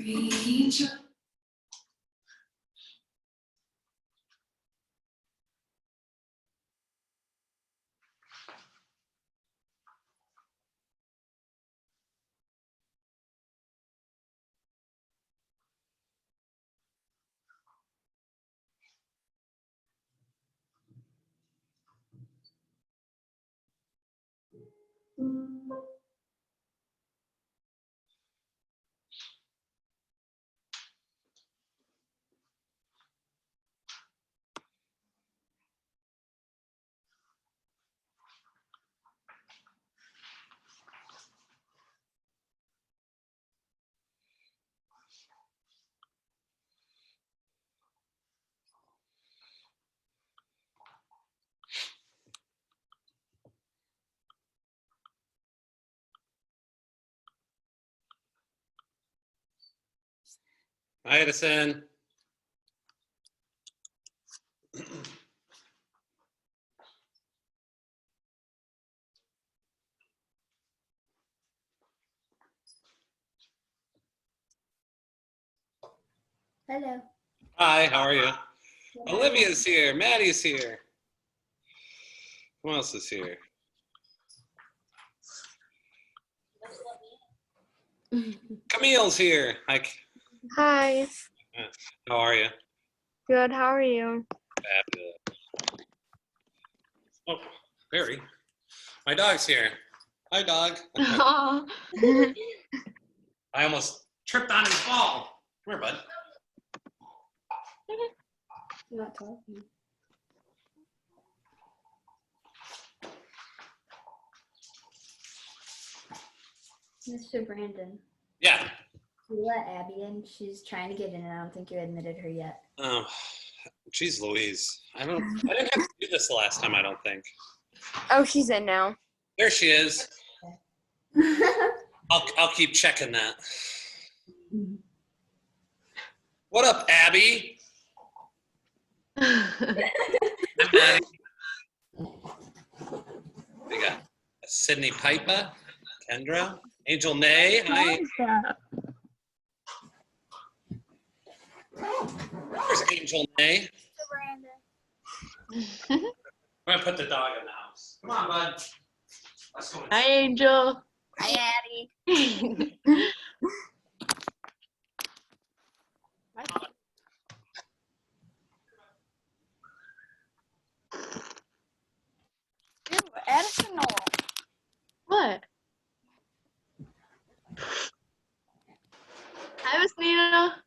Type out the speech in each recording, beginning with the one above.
Hi, Edison. Hello. Hi, how are you? Olivia's here. Maddie's here. Who else is here? Camille's here. Hi. Hi. How are you? Good. How are you? Fabulous. Oh, Barry. My dog's here. Hi, dog. I almost tripped on his ball. Come here, bud. You're not talking. Mr. Brandon, Yeah. you let Abby in. She's trying to get in, and I don't think you admitted her yet. Oh, geez, Louise. I didn't have to do this the last time, I don't think. Oh, she's in now. There she is. I'll keep checking that. What up, Abby? I'm Maddie. We got Sydney Pipa, Kendra, Angel Nay. Hi. There's Angel Nay. I'm gonna put the dog in the house. Come on, bud. Let's go. Hi, Angel. Hi, Abby. Ew, Addison. What? Hi, Miss Nina.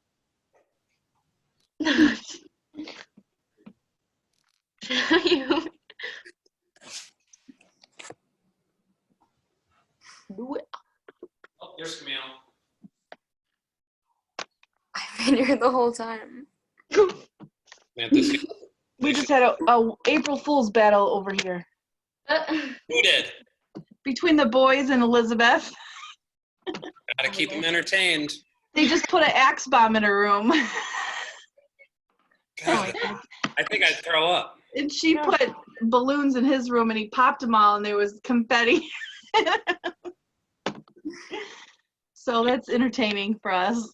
You. Do it. Oh, here's Camille. I've been here the whole time. Man, this guy- We just had a April Fool's battle over here Who did? between the boys and Elizabeth. Gotta keep him entertained. They just put an axe bomb in her room, God, I think I'd throw up. and she put balloons in his room, and he popped them all, and there was confetti. So that's entertaining for us.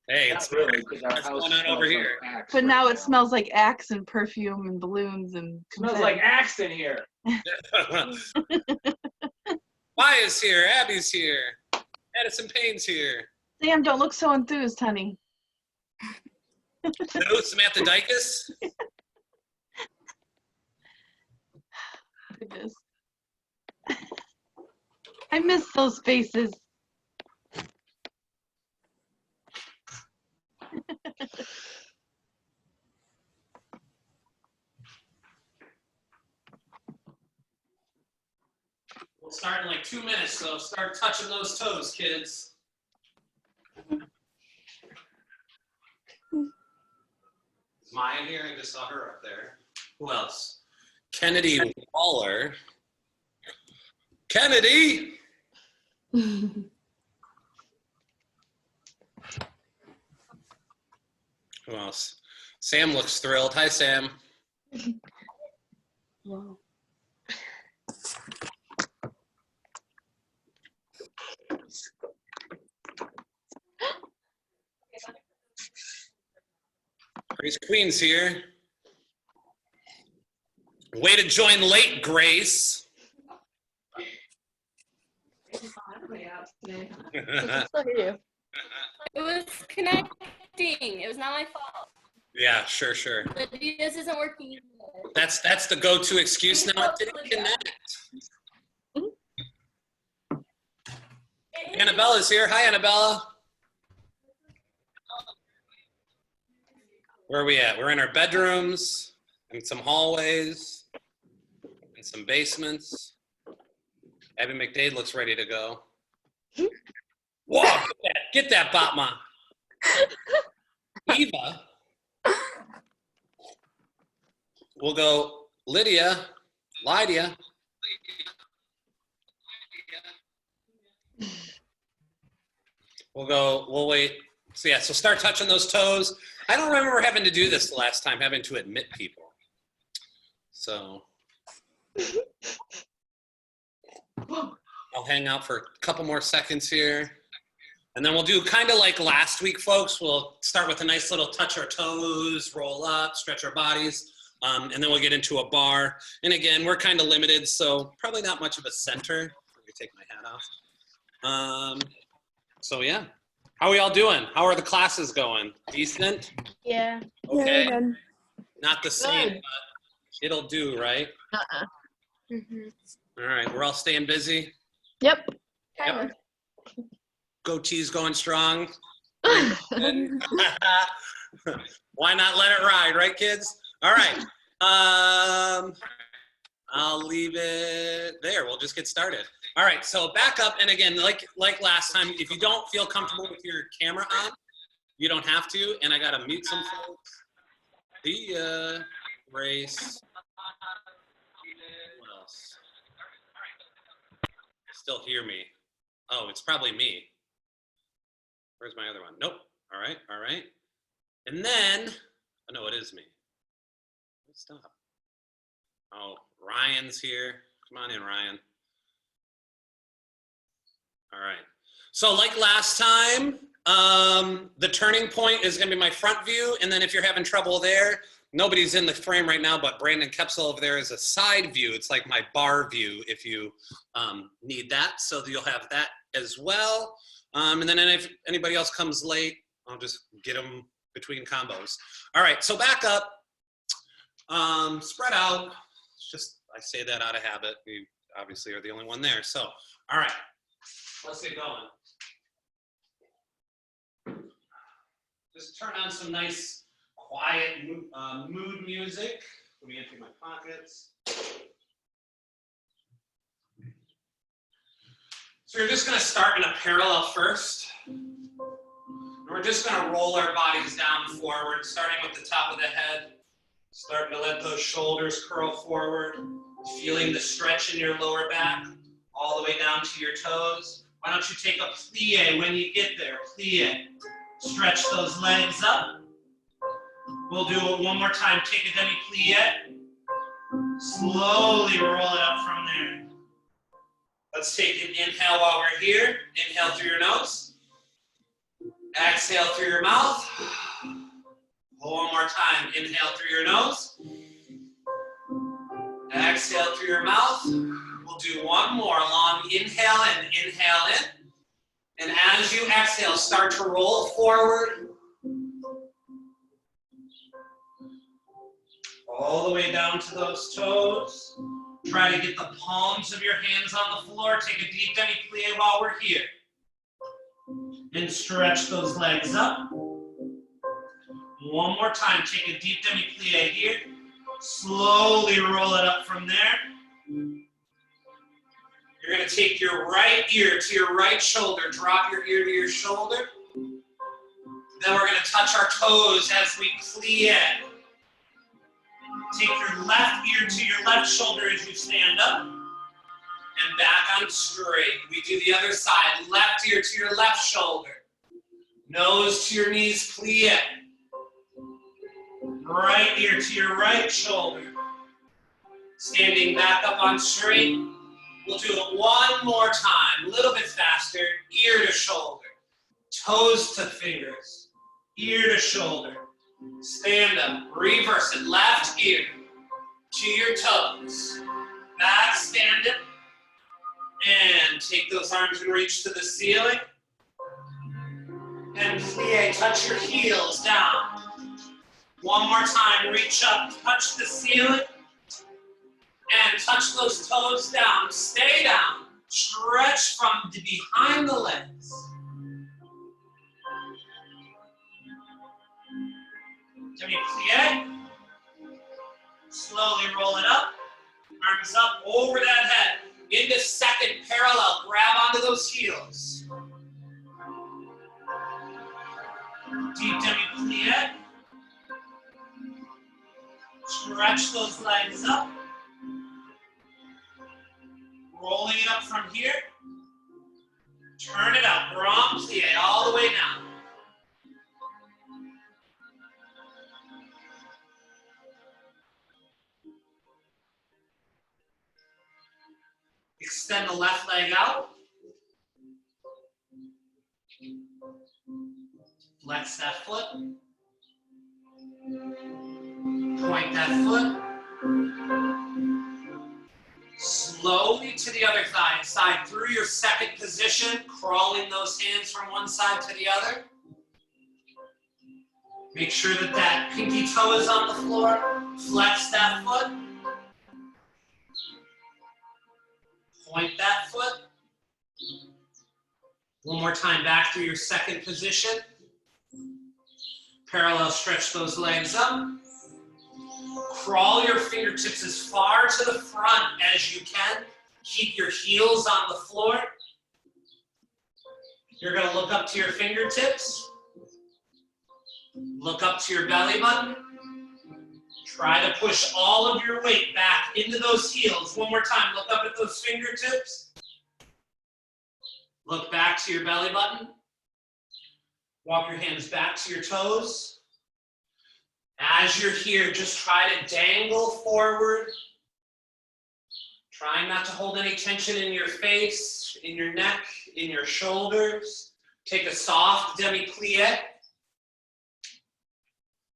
Hey, it's really what's going on over here. But now it smells like axe and perfume and balloons and confetti. Smells like axe in here. Maya's here. Abby's here. Edison Payne's here. Sam, don't look so enthused, honey. Who? Samantha Dykes? Goodness. I miss those faces. We'll start in like 2 minutes, so start touching those toes, kids. Is Maya here? I just saw her up there. Who else? Kennedy Waller. Kennedy! Who else? Sam looks thrilled. Hi, Sam. Wow. Grace Queen's here. Way to join late, Grace. It was connecting. It was not my fault. Yeah, sure. Lydia's isn't working either. That's the go-to excuse now. It didn't connect. Annabella's here. Hi, Annabella. Where are we at? We're in our bedrooms and some hallways and some basements. Abby McDade looks ready to go. Whoa, get that Batma. Eva. We'll go Lydia. We'll wait. So yeah, so start touching those toes. I don't remember having to do this the last time, having to admit people. So I'll hang out for a couple more seconds here. And then we'll do kind of like last week, folks. We'll start with a nice little touch our toes, roll up, stretch our bodies, and then we'll get into a bar. And again, we're kind of limited, so probably not much of a center. Let me take my hat off. So yeah, how are we all doing? How are the classes going? Decent? Yeah. Okay. Yeah, Not the same, but it'll do, right? All right, we're all staying busy. Yep. Yep. Goatee's going strong. Why not let it ride, right, kids? All right. I'll leave it there. We'll just get started. All right, so back up. And again, like last time, if you don't feel comfortable with your camera on, you don't have to. And I got to mute some folks. The race. What else? Still hear me. Oh, it's probably me. Where's my other one? Nope. All right. And then, oh no, it is me. Stop. Oh, Ryan's here. Come on in, Ryan. All right. So like last time, the turning point is going to be my front view. And then if you're having trouble there, nobody's in the frame right now, but Brandon Koepsell over there is a side view. It's like my bar view if you need that. So you'll have that as well. And then if anybody else comes late, I'll just get them between combos. All right, so back up, spread out. It's just, I say that out of habit. You obviously are the only one there. So, all right, let's get going. Just turn on some nice, quiet mood music. Let me empty my pockets. So you're just going to start in a parallel first. We're just going to roll our bodies down forward, starting with the top of the head. Starting to let those shoulders curl forward. Feeling the stretch in your lower back, all the way down to your toes. Why don't you take a plie when you get there? Plie. Stretch those legs up. We'll do it one more time. Take a demi-plie. Slowly roll it up from there. Let's take an inhale while we're here. Inhale through your nose. Exhale through your mouth. One more time. Inhale through your nose. Exhale through your mouth. We'll do one more long inhale and inhale in. And as you exhale, start to roll forward. All the way down to those toes. Try to get the palms of your hands on the floor. Take a deep demi-plie while we're here. And stretch those legs up. One more time. Take a deep demi-plie here. Slowly roll it up from there. You're going to take your right ear to your right shoulder. Drop your ear to your shoulder. Then we're going to touch our toes as we plie. Take your left ear to your left shoulder as you stand up. And back on straight. We do the other side. Left ear to your left shoulder. Nose to your knees, plie. Right ear to your right shoulder. Standing back up on straight. We'll do it one more time, a little bit faster. Ear to shoulder. Toes to fingers. Ear to shoulder. Stand up, reverse it, left ear to your toes. Back, stand it. And take those arms and reach to the ceiling. And plie, touch your heels down. One more time, reach up, touch the ceiling. And touch those toes down, stay down. Stretch from behind the legs. Demi-plie. Slowly roll it up. Arms up over that head. Into second parallel. Grab onto those heels. Deep demi-plie. Stretch those legs up. Rolling it up from here. Turn it up. Grand plie all the way down. Extend the left leg out. Flex that foot. Point that foot. Slowly to the other side through your second position, crawling those hands from one side to the other. Make sure that that pinky toe is on the floor. Flex that foot. Point that foot. One more time back through your second position. Parallel stretch those legs up. Crawl your fingertips as far to the front as you can. Keep your heels on the floor. You're going to look up to your fingertips. Look up to your belly button. Try to push all of your weight back into those heels. One more time, look up at those fingertips. Look back to your belly button. Walk your hands back to your toes. As you're here, just try to dangle forward. Try not to hold any tension in your face, in your neck, in your shoulders. Take a soft demi-plie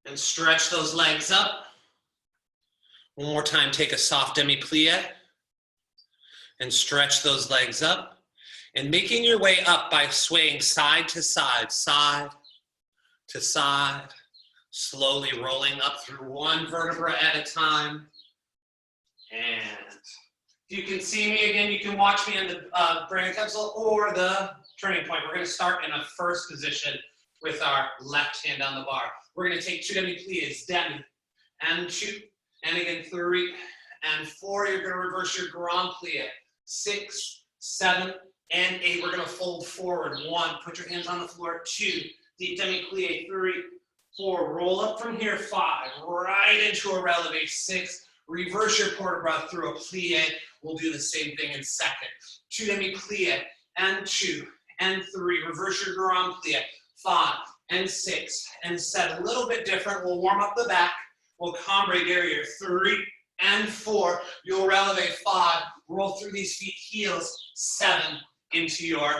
and stretch those legs up. One more time, take a soft demi-plie and stretch those legs up. And making your way up by swaying side to side, side to side, slowly rolling up through one vertebra at a time. And if you can see me again, you can watch me in the brain Koepsell or the turning point. We're going to start in a first position with our left hand on the bar. We're going to take 2 demi-plies, demi, and 2, and again 3, and 4. You're going to reverse your grand plie. 6, 7, and 8. We're going to fold forward. 1, put your hands on the floor. 2, deep demi-plie. 3, 4, roll up from here. 5, right into a releve. 6, reverse your port de bras through a plie. We'll do the same thing in second. 2 demi-plie, and 2, and 3. Reverse your grand plie. 5, and 6, and 7. A little bit different. We'll warm up the back. We'll cambre derriere. 3, and 4. You'll releve. 5, roll through these feet, heels. 7, into your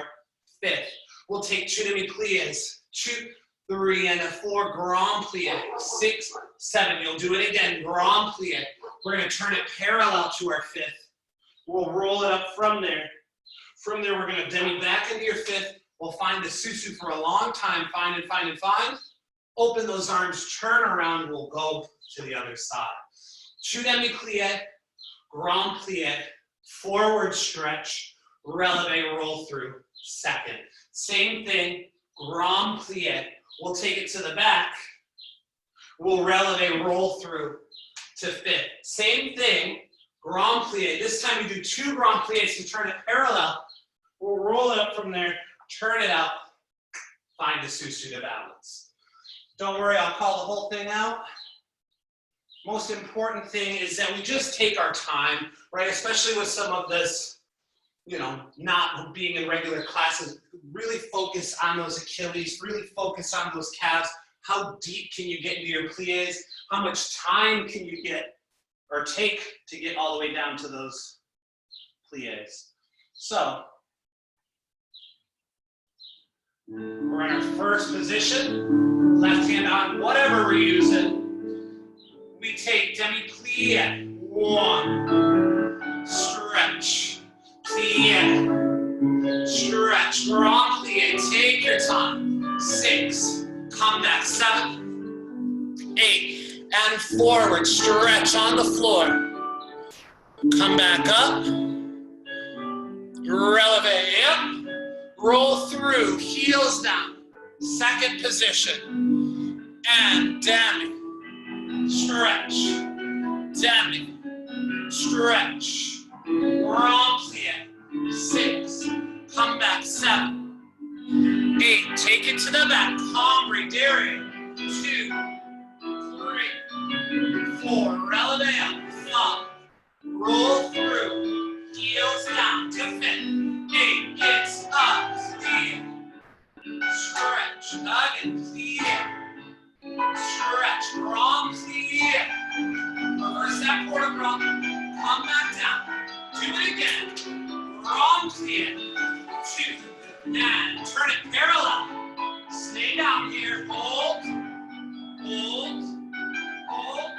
5th. We'll take 2 demi-plies. 2, 3, and a 4, grand plie. 6, 7. You'll do it again, grand plie. We're going to turn it parallel to our 5th. We'll roll it up from there. From there, we're going to demi back into your 5th. We'll find the susu for a long time. Find and find and find. Open those arms, turn around. We'll go to the other side. 2 demi-plie, grand plie, forward stretch, releve, roll through, second. Same thing, grand plie. We'll take it to the back. We'll releve, roll through to 5th. Same thing, grand plie. This time we do 2 grand plies to turn it parallel. We'll roll it up from there, turn it out, find the susu to balance. Don't worry, I'll call the whole thing out. Most important thing is that we just take our time, right? Especially with some of this, not being in regular classes, really focus on those Achilles, really focus on those calves. How deep can you get into your plies? How much time can you get or take to get all the way down to those plies? So, We're in our first position. Left hand on whatever we're using. We take demi-plie. 1. Stretch. Plie. Stretch. Grand plie. Take your time. 6. Come back. 7. 8. And forward. Stretch on the floor. Come back up. Releve up. Roll through, heels down. Second position. And demi. Stretch. Demi. Stretch. Grand plie. 6. Come back. 7. 8. Take it to the back. Cambre, derriere. 2. 3. 4. Releve up. 5. Roll through. Heels down to fit. 8. It's up. Plie. Stretch. Again. Plie. Stretch. Grand plie. Reverse that quarter roll. Come back down. Do it again. Grand plie. 2. And turn it parallel. Stay down here. Hold. Hold. Hold.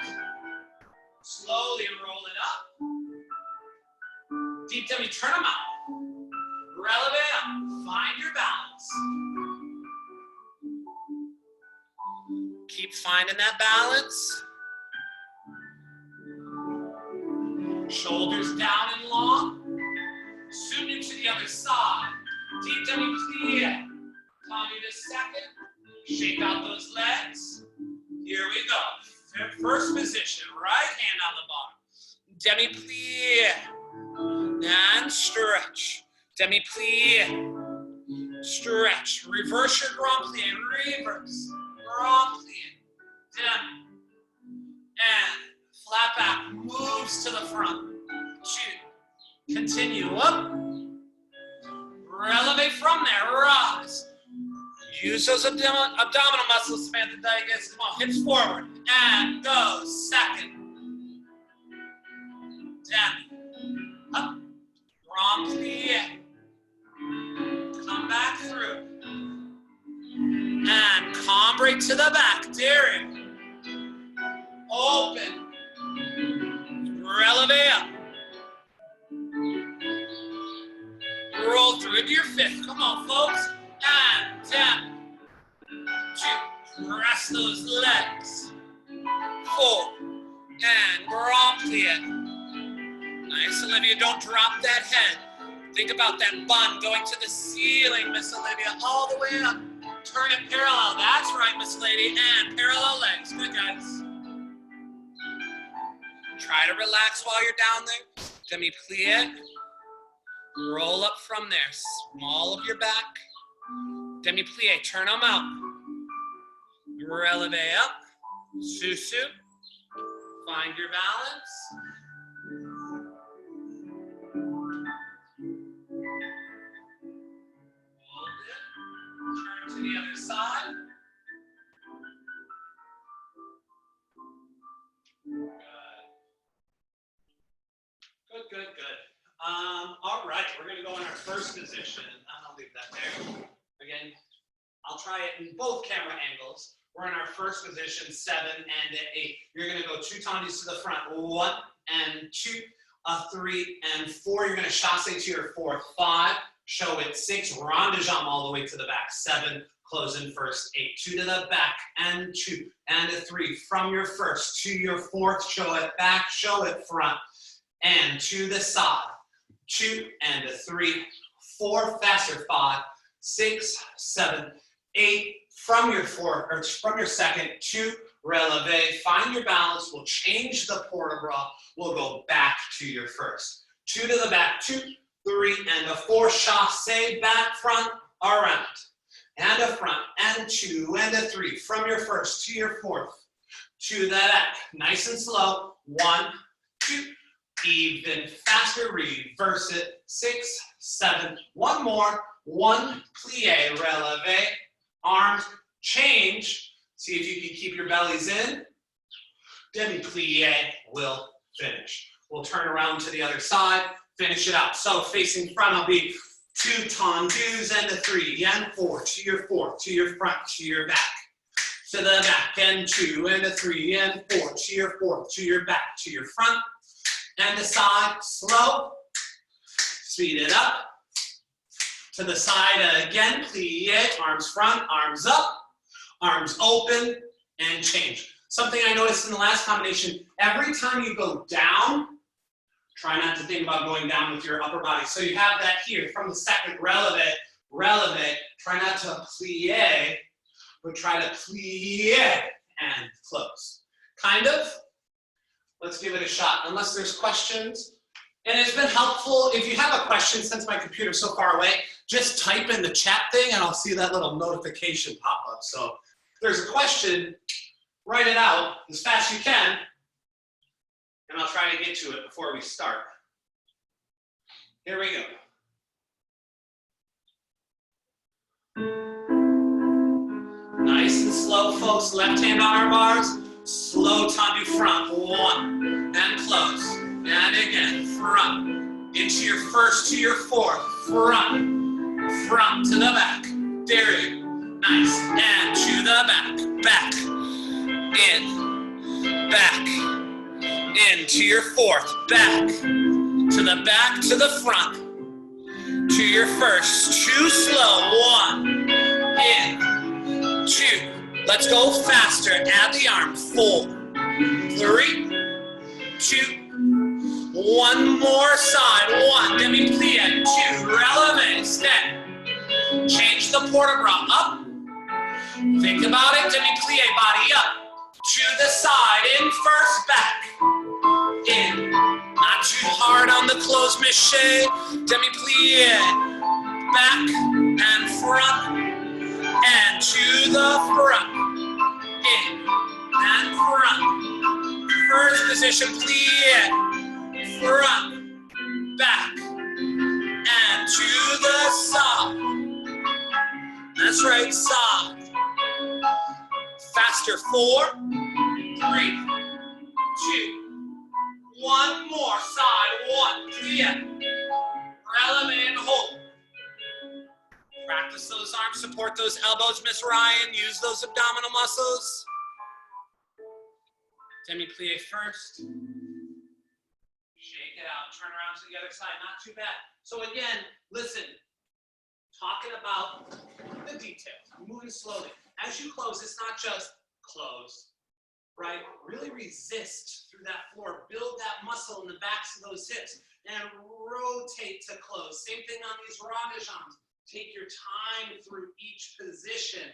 Slowly roll it up. Deep demi, turn them out. Releve up. Find your balance. Keep finding that balance. Shoulders down and long. Soon you to the other side. Deep demi-plie. Tommy to second. Shake out those legs. Here we go. First position. Right hand on the bottom. Demi-plie. And stretch. Demi-plie. Stretch. Reverse your grand plie. Reverse. Grand plie. Demi. And flat back. Moves to the front. 2. Continue up. Releve from there. Rise. Use those abdominal muscles, Samantha Diagas. Come on. Hips forward. And go. Second. Demi. Up. Grand plie. Come back through. And cambre to the back. Derriere. Open. Releve up. Roll through into your fifth. Come on, folks. And 10. 2. Press those legs. 4. And grand plie. Nice, Olivia. Don't drop that head. Think about that bun going to the ceiling, Miss Olivia, all the way up. Turn it parallel. That's right, Miss Lady. And parallel legs. Good, guys. Try to relax while you're down there. Demi-plie. Roll up from there. Small of your back. Demi-plie. Turn them out. Releve up. Susu. Find your balance. Hold it. Turn to the other side. Good, good, good. All right, we're gonna go in our first position. I'll leave that there. Again, I'll try it in both camera angles. We're in our first position, 7 and 8. You're gonna go 2 tandis to the front, 1 and 2, 3 and 4. You're gonna chasse to your 4th, 5, show it 6, rond de jambe all the way to the back, 7, close in first, 8, 2 to the back, and 2, and a 3, from your first to your 4th, show it back, show it front, and to the side, 2 and a 3, 4, faster, 5, 6, 7, 8, from your 4th, or from your second, 2, releve, find your balance, we'll change the port de bras, we'll go back to your first. 2 to the back, 2, 3, and a 4, chasse, back, front, around, and a front, and 2, and a 3, from your first to your 4th, to the back, nice and slow, 1, 2, even faster, reverse it, 6, 7, 1 more, 1, plie, releve, arms, change, see if you can keep your bellies in, demi-plie will finish. We'll turn around to the other side, finish it out. So facing front, I'll be 2 tendus and a 3 and 4 to your 4, to your front, to your back. To the back and 2 and a 3 and 4 to your 4, to your back, to your front and the side. Slow. Speed it up. To the side again. Plie. Arms front, arms up, arms open, and change. Something I noticed in the last combination, every time you go down, try not to think about going down with your upper body. So you have that here from the second releve, try not to plie, but try to plie and close. Kind of. Let's give it a shot, unless there's questions. And it's been helpful, if you have a question, since my computer's so far away, just type in the chat thing and I'll see that little notification pop up. So if there's a question, write it out as fast as you can, and I'll try to get to it before we start. Here we go. Nice and slow, folks. Left hand on our bars. Slow tendu front. 1, and close. And again, front. Into your first to your 4th. Front. Front to the back. There you go. Nice. And to the back. Back. In. Back. Into your 4th. Back. To the back, to the front. To your first. 2 slow. 1. In. 2. Let's go faster. Add the arm. 4, 3, 2. 1 more side. 1. Demi-plie. 2. Releve. Step. Change the port-à-bras. Up. Think about it. Demi-plie. Body up. To the side. In first. Back. In. Not too hard on the close, Miché. Demi-plie. Back and front. And to the front. In and front. First position, plie. Front. Back. And to the side. That's right, side. Faster. 4, 3, 2. 1 more side. 1. Plie. Releve and hold. Practice those arms, support those elbows, Miss Ryan. Use those abdominal muscles. Demi-plie first. Shake it out. Turn around to the other side. Not too bad. So again, listen. Talking about the details. Moving slowly. As you close, it's not just close, right? Really resist through that floor. Build that muscle in the backs of those hips. And rotate to close. Same thing on these rondejons. Take your time through each position,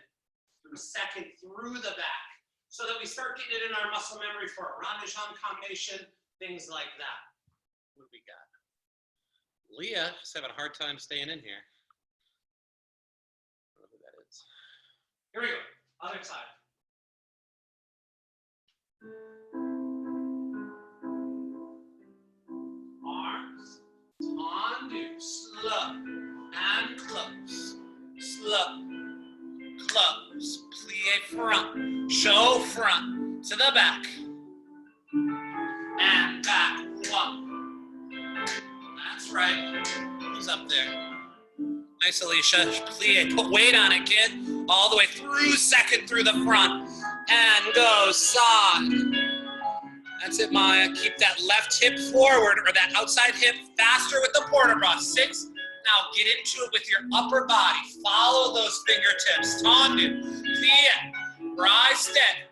through second, through the back, so that we start getting it in our muscle memory for a rondejon combination, things like that. What do we got? Leah is having a hard time staying in here. I don't know who that is. Here we go, other side. Arms, tendu, slow. And close, slow, close, plie front, show front, to the back, and back, 1. That's right, who's up there? Nice, Alicia, plie, put weight on it, kid, all the way through second, through the front, and go side. That's it, Maya, keep that left hip forward, or that outside hip faster with the port-à-bras, 6. Now get into it with your upper body. Follow those fingertips. Tendu, plie, rise, step.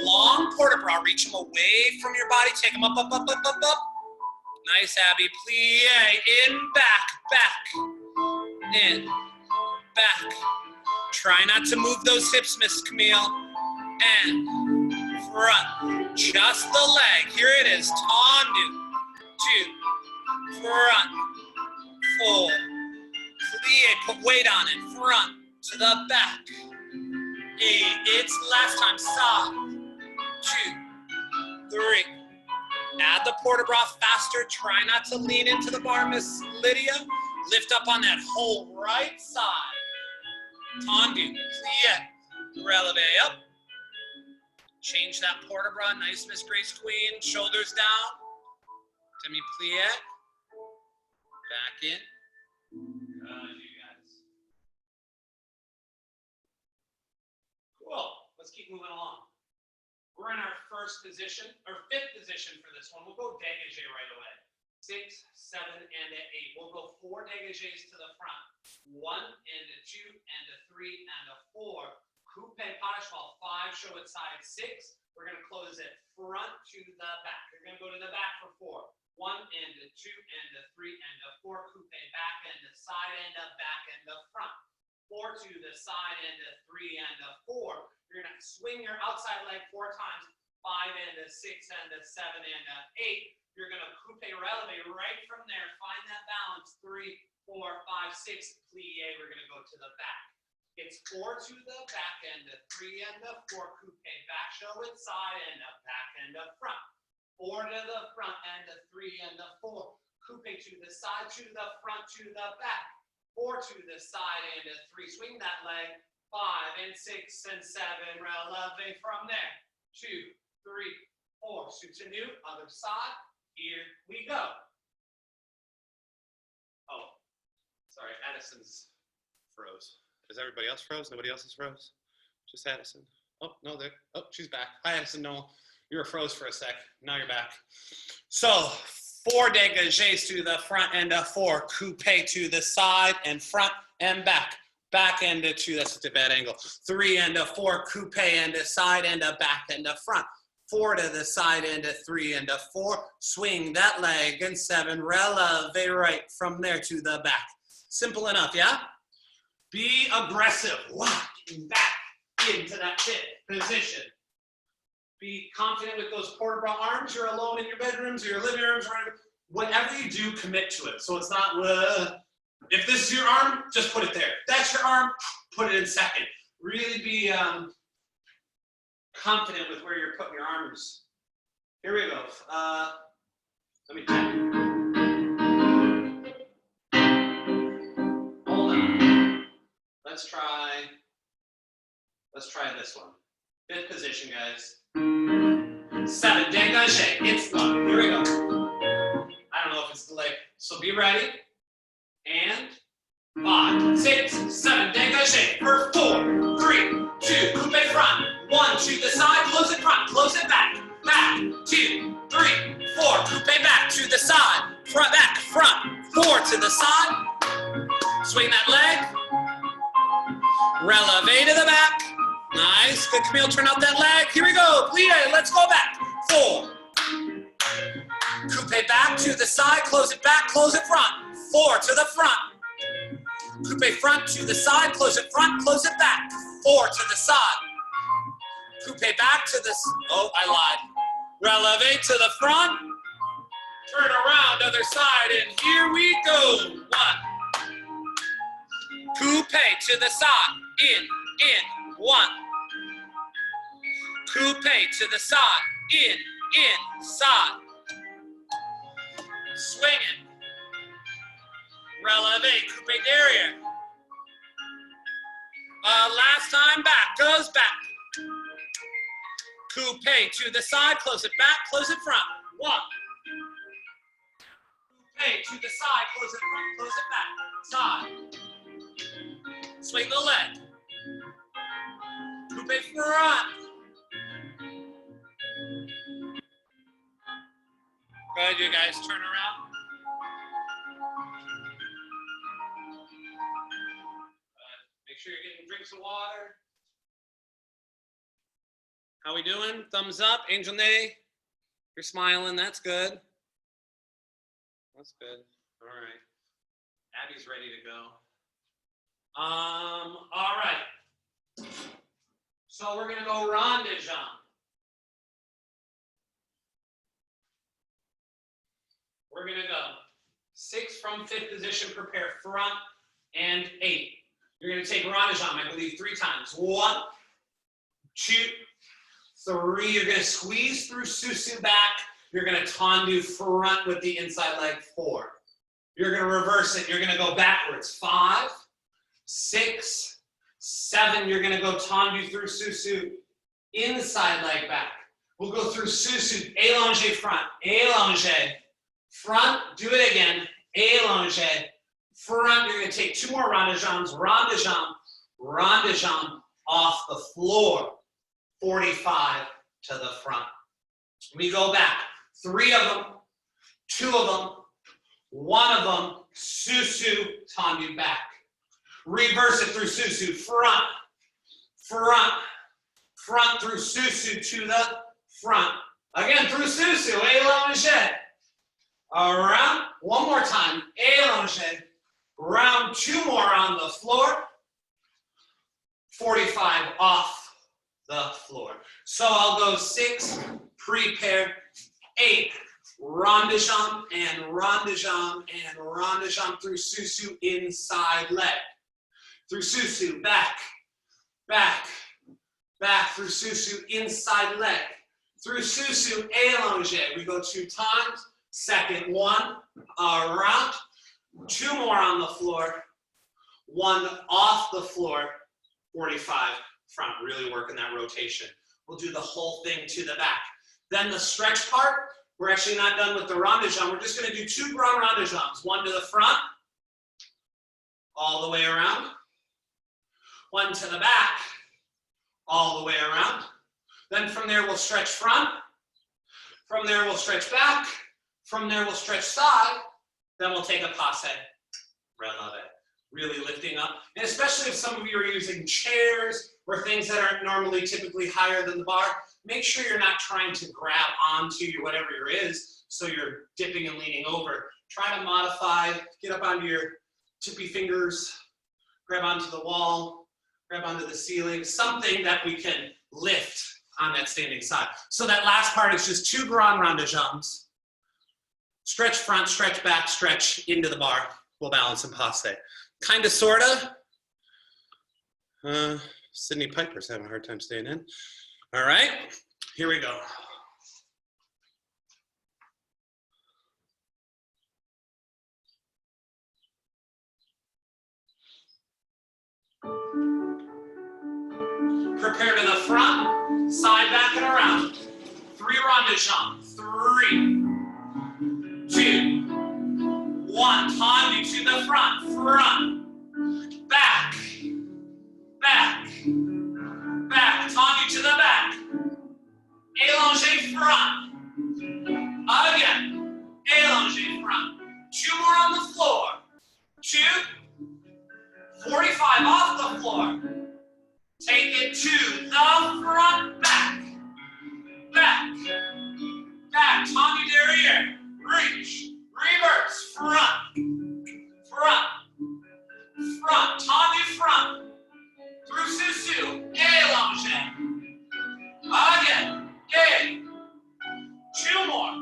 Long port-à-bras. Reach them away from your body. Take them up, up, up, up, up, up. Nice, Abby. Plie, in, back, back. In, back. Try not to move those hips, Miss Camille. And front. Just the leg. Here it is. Tendu. 2. Front. 4. Plie, put weight on it. Front to the back. 8. It's last time. Side. 2, 3. Add the port-à-bras faster. Try not to lean into the bar, Miss Lydia. Lift up on that whole right side. Tendu, plie, releve up. Change that port-à-bras. Nice, Miss Grace Queen. Shoulders down. Demi-plie. Back in. Good. keep moving along. We're in our first position, or fifth position for this one. We'll go dégagé right away. 6, 7, and an 8. We'll go 4 dégagés to the front. 1 and a 2 and a 3 and a 4. Coupe pas cheval. 5, show it side 6. We're going to close it front to the back. You're going to go to the back for 4. 1 and a 2 and a 3 and a 4. Coupe back and a side and a back and a front. 4 to the side and a 3 and a 4. You're going to swing your outside leg 4 times. 5 and a 6 and a 7 and a 8. You're going to coupe releve right from there. Find that balance. 3, 4, 5, 6. Plie. We're going to go to the back. It's 4 to the back and a 3 and a 4. Coupe back, show it side and a back and a front. 4 to the front and a 3 and a 4. Coupe to the side, to the front, to the back. 4 to the side and a 3. Swing that leg. 5 and 6 and 7. Releve from there. 2, 3, 4. Soutenu, other side. Here we go. Oh, sorry, Addison's froze. Is everybody else froze? Nobody else is froze? Just Addison. Oh, no, there. Oh, she's back. Hi, Addison. No, you were froze for a sec. Now you're back. So, 4 dégagés to the front and a 4. Coupe to the side and front and back. Back and a 2. That's a bad angle. 3 and a 4. Coupe and a side and a back and a front. 4 to the side and a 3 and a 4. Swing that leg and 7. Releve right from there to the back. Simple enough, yeah? Be aggressive. Walking back into that position. Be confident with those portable arms. You're alone in your bedrooms or your living rooms. Whatever you do, commit to it. So it's not, if this is your arm, just put it there. That's your arm, put it in second. Really be confident with where you're putting your arms. Here we go. Let me check. Hold on. Let's try this one. 5th position, guys. 7, dégagé. It's 1. Here we go. I don't know if it's delayed. So be ready. And 5, 6, 7, dégagé. For 4, 3, 2, coupe front. 1 to the side, close it front, close it back. Back, 2, 3, 4. Coupe back to the side. Front, back, front. 4 to the side. Swing that leg. Releve to the back. Nice. Good, Camille. Turn out that leg. Here we go. Plie. Let's go back. 4. Coupe back to the side. Close it back. Close it front. 4 to the front. Coupe front to the side. Close it front. Close it back. 4 to the side. Coupe back to the. Oh, I lied. Releve to the front. Turn around. Other side. And here we go. 1. Coupe to the side. In. 1. Coupe to the side. In, side. Swing it. Releve, coupe derrière. Last time back, goes back. Coupe to the side, close it back, close it front. 1. Coupe to the side, close it front, close it back. Side. Swing the leg. Coupe front. Good, you guys turn around. Make sure you're getting drinks of water. How we doing? Thumbs up, Angel Nay. You're smiling, that's good. That's good, all right. Abby's ready to go. All right. So we're gonna go rond de jambe. We're gonna go 6 from 5th position, prepare front and 8. You're gonna take rond de jambe, I believe 3 times. 1, 2, 3. You're gonna squeeze through Susu back. You're gonna tendu front with the inside leg. 4. You're gonna reverse it. You're gonna go backwards. 5, 6, 7. You're gonna go tendu through Susu, inside leg back. We'll go through Susu, allongé front, allongé. Front, do it again, allongé. Front, you're gonna take 2 more rond de jambes, rond de jambe off the floor. 45 to the front. We go back. 3 of them, 2 of them, 1 of them, susu, tendu back. Reverse it through susu, front, front, front through susu to the front. Again, through susu, allongé. Around, 1 more time, allongé. Round 2 more on the floor. 45 off the floor. So I'll go 6, prepare, 8, rond de jambe and rond de jambe and rond de jambe through susu, inside leg. Through susu, back, back, back through susu, inside leg. Through susu, allongé. We go 2 times. Second 1, around. 2 more on the floor. 1 off the floor. 45 front, really working that rotation. We'll do the whole thing to the back. Then the stretch part, we're actually not done with the rond de jambe. We're just going to do 2 grand rond de jambes. 1 to the front, all the way around. 1 to the back, all the way around. Then from there we'll stretch front. From there we'll stretch back. From there we'll stretch side. Then we'll take a passe. Releve. Really lifting up. And especially if some of you are using chairs or things that aren't normally typically higher than the bar, make sure you're not trying to grab onto your whatever your is, so you're dipping and leaning over. Try to modify, get up onto your tippy fingers, grab onto the wall, grab onto the ceiling, something that we can lift on that standing side. So that last part is just 2 grand rond de jambes. Stretch front, stretch back, stretch into the bar. We'll balance and passe. Kind of, sort of. Sydney Piper's having a hard time staying in. All right, here we go. Prepare to the front, side, back, and around. 3 rond de jambes. 3, 2, 1. Tendu to the front, front, back, back, back. Tendu to the back. Allongé front. Again. Allongé front. 2 more on the floor. 2. 45 off the floor. Take it to the front, back, back, back. Tendu derrière. Reach. Reverse. Front. Front. Front. Tendu front. Through susu. Allongé. Again. A. 2 more.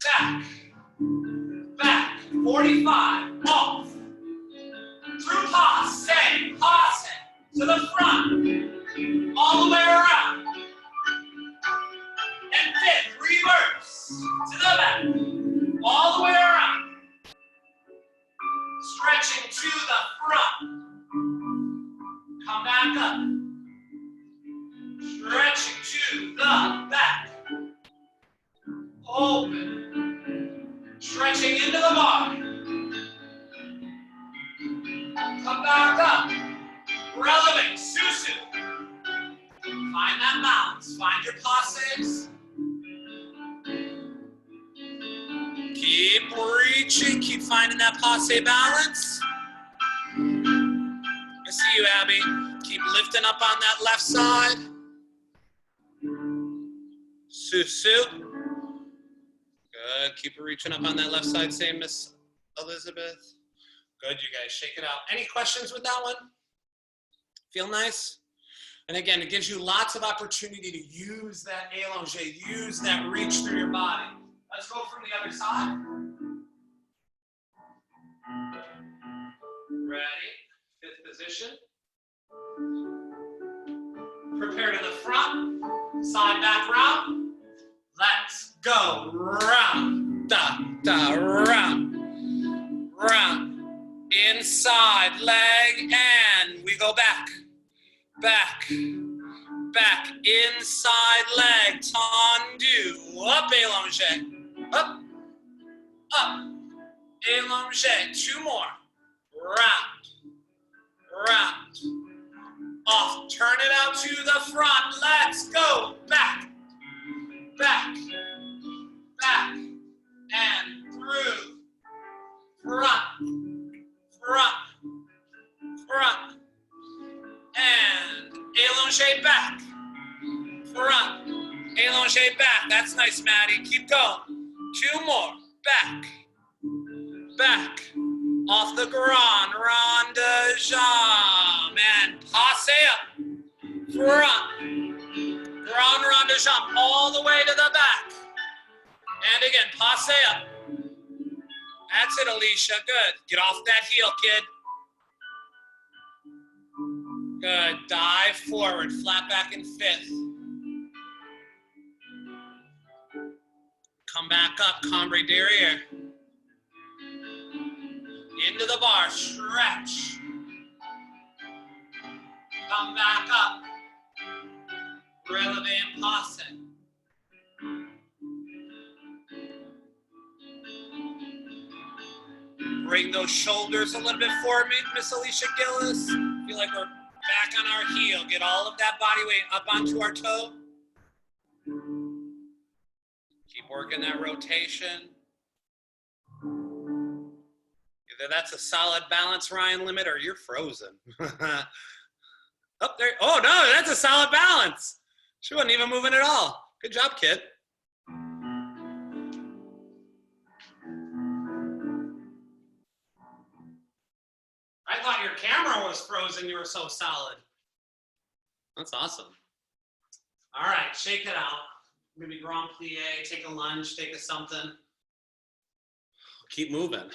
Back. Back. 45. Off. Through passe. Passe. To the front. All the way around. And 5th. Reverse. To the back. All the way around. Stretching to the front. Come back up. Stretching to the back. Open. Stretching into the bar. Come back up. Relevant. Susu. Find that balance. Find your passes. Keep reaching. Keep finding that passe balance. I see you, Abby. Keep lifting up on that left side. Susu. Good. Keep reaching up on that left side. Same, Miss Elizabeth. Good, you guys. Shake it out. Any questions with that one? Feel nice? And again, it gives you lots of opportunity to use that allongé, use that reach through your body. Let's go from the other side. Ready? 5th position. Prepare to the front. Side, back, round. Let's go. Round, da, da, round, round. Inside leg, and we go back, back, back. Inside leg, tendu, up, allongé, up, up, allongé. 2 more. Round, round, off, turn it out to the front, let's go, back, back, back, and through, front, front, front, and allongé back, front, allongé back, that's nice, Maddie, keep going, 2 more, back, back, off the grand, rond de jambe, and passe up, front, grand rond de jambe, all the way to the back, and again, passe up, that's it, Alicia, good, get off that heel, kid, good, dive forward, flat back in 5th, come back up, cambre derrière, into the bar, stretch. Come back up. Releve and passe. Bring those shoulders a little bit forward, Miss Alicia Gillis. Feel like we're back on our heel. Get all of that body weight up onto our toe. Keep working that rotation. Either that's a solid balance, Ryan limit, or you're frozen. Up there. Oh, no, that's a solid balance. She wasn't even moving at all. Good job, kid. I thought your camera was frozen. You were so solid. That's awesome. All right, shake it out. Maybe grand plie, take a lunge, take a something. Keep moving.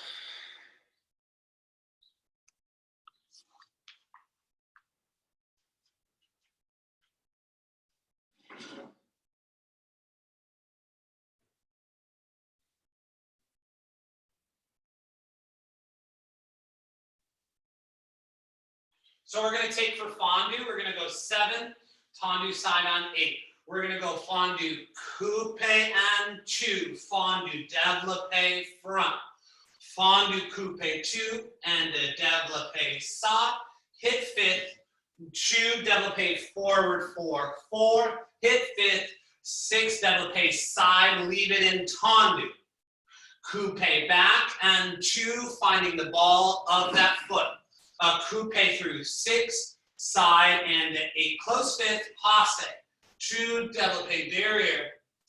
So we're going to take for fondue, we're going to go 7, tendu side on 8. We're going to go fondue, coupe and 2, fondue, développé front, fondue, coupe 2, and a développé side, hit 5th, 2, développé forward 4, 4, hit 5th, 6, développé side, leave it in tendu, coupe back, and 2, finding the ball of that foot. Coupe through 6, side, and 8. Close 5th, passe. 2, développé derrière.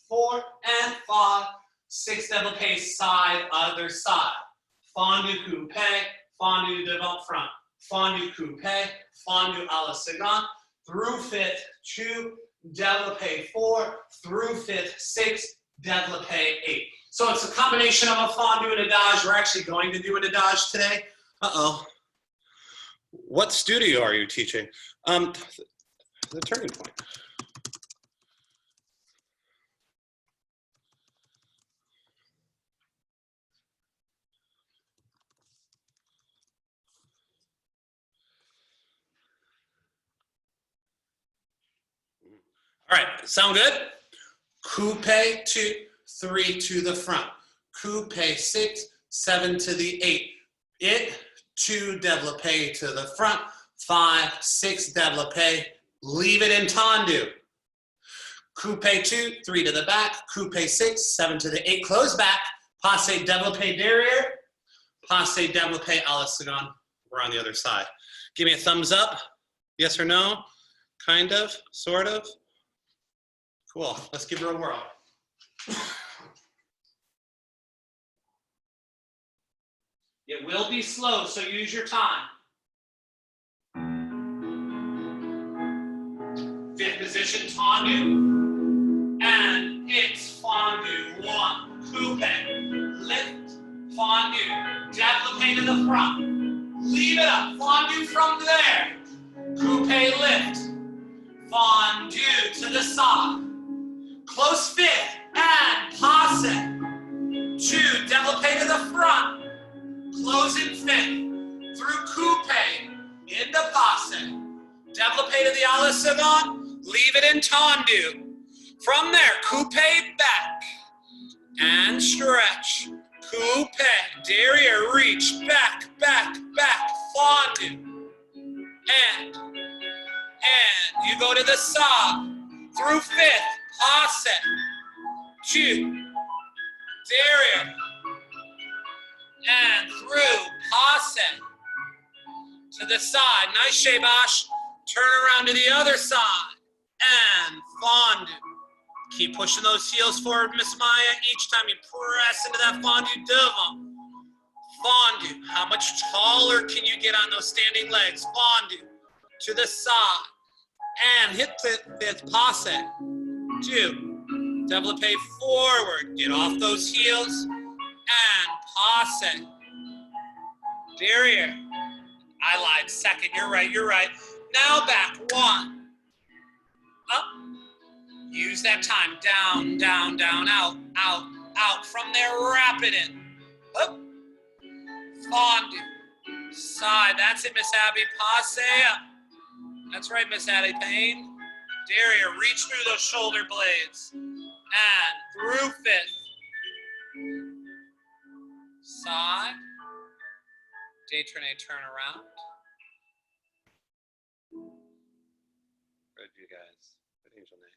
4 and 5, 6, développé side, other side. Fondue coupe, fondue devant front. Fondue coupe, fondue à la seconde. Through 5th, 2, développé 4. Through 5th, 6, développé 8. So it's a combination of a fondue and a adage. We're actually going to do an adage today. Uh-oh. What studio are you teaching? The Turning Point. All right, sound good? Coupe 2, 3 to the front. Coupe 6, 7 to the 8. It 2, développé to the front, 5, 6, développé, leave it in tendu. Coupe 2, 3 to the back, coupe 6, 7 to the 8, close back, passe développé derrière, passe développé à la seconde. We're on the other side. Give me a thumbs up, yes or no, kind of, sort of. Cool, let's give her a whirl. It will be slow, so use your time. 5th position, tendu, and it's fondue. 1, coupe, lift, fondue, développé to the front. Leave it up, fondue from there. Coupe, lift, fondue to the side. Close 5th, and passe. 2, développé to the front. Close in 5th, through coupe, into passe, développé to the à la seconde, leave it in tendu. From there, coupe back, and stretch, coupe, derrière, reach, back, back, back, fondue, and And you go to the side, through fifth, passe, 2, derrière, and through, passe, to the side, nice shabash, turn around to the other side, and fondue. Keep pushing those heels forward, Miss Maya, each time you press into that fondue devant. Fondue, how much taller can you get on those standing legs? Fondue, to the side, and hit the fifth, passe, 2, développé forward, get off those heels, and passe, derrière, I lied, second, you're right, now back, 1, up, use that time, down, down, down, out, out, out, from there, wrap it in, up, fondue, side, that's it, Miss Abby, passe up, that's right, Miss Addie Payne, derrière, reach through those shoulder blades, and through fifth, side, détourné, turn around. Good, you guys. Good angel night.